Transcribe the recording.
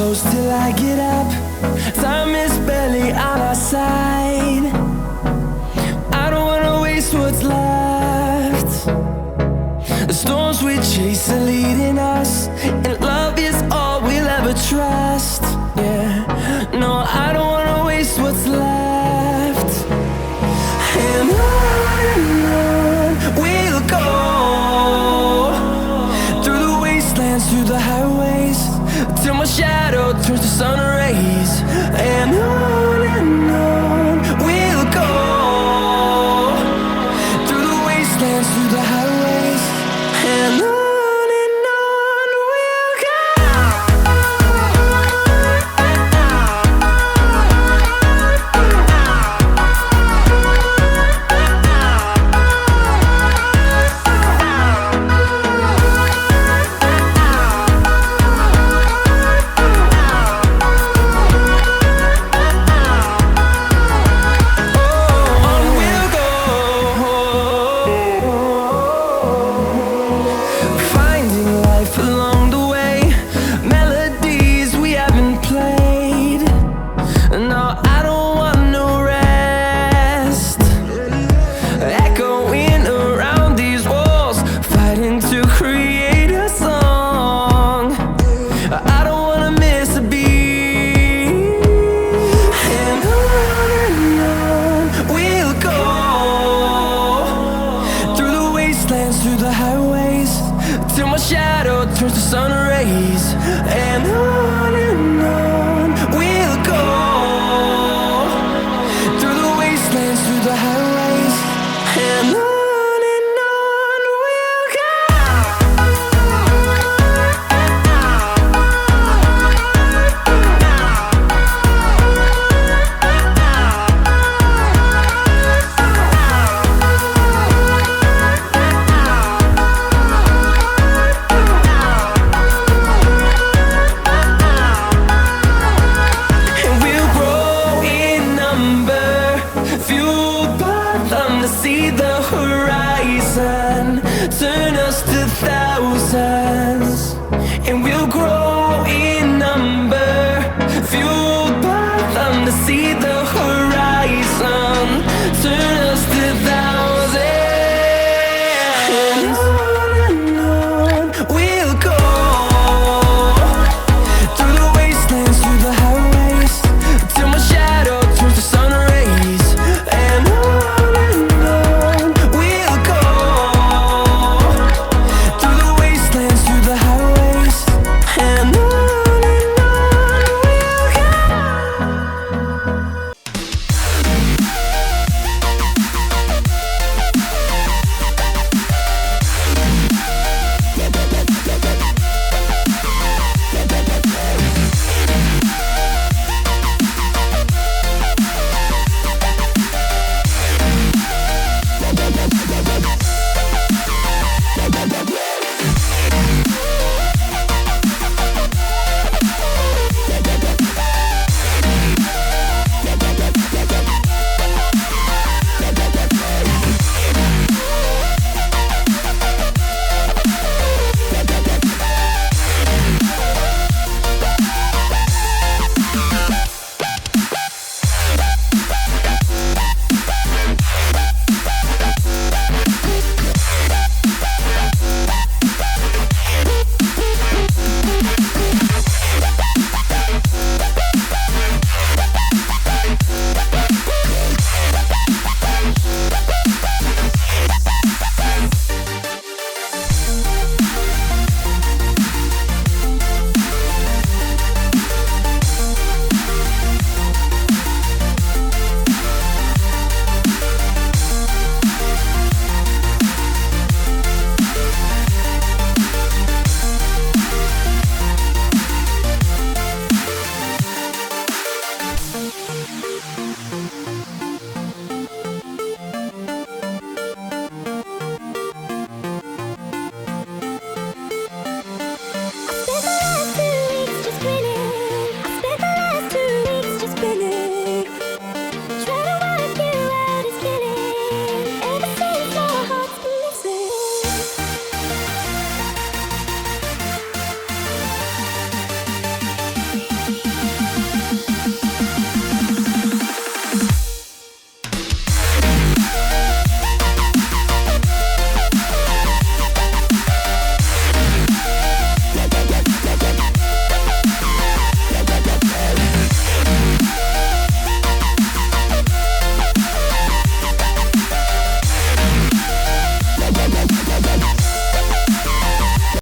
close till I get up. Time is barely on our side. I don't wanna waste what's left. The storms we chase are leading us, and love is all we'll ever trust. Yeah, no, I don't wanna waste what's left. And on we'll go, through the wastelands, through the highways, till my shadow turns to sun rays. And on we'll go, through the wastelands, through the highways, and on. Through the highways, till my shadow turns to sun rays. And on we'll go, through the wastelands, through the highways, and on. See the horizon turn us to thousands, and we'll grow in number, fueled by them to see the horizon turn us to thousands. And on we'll go, through the wastelands, through the highways, till my shadow turns to sun rays. And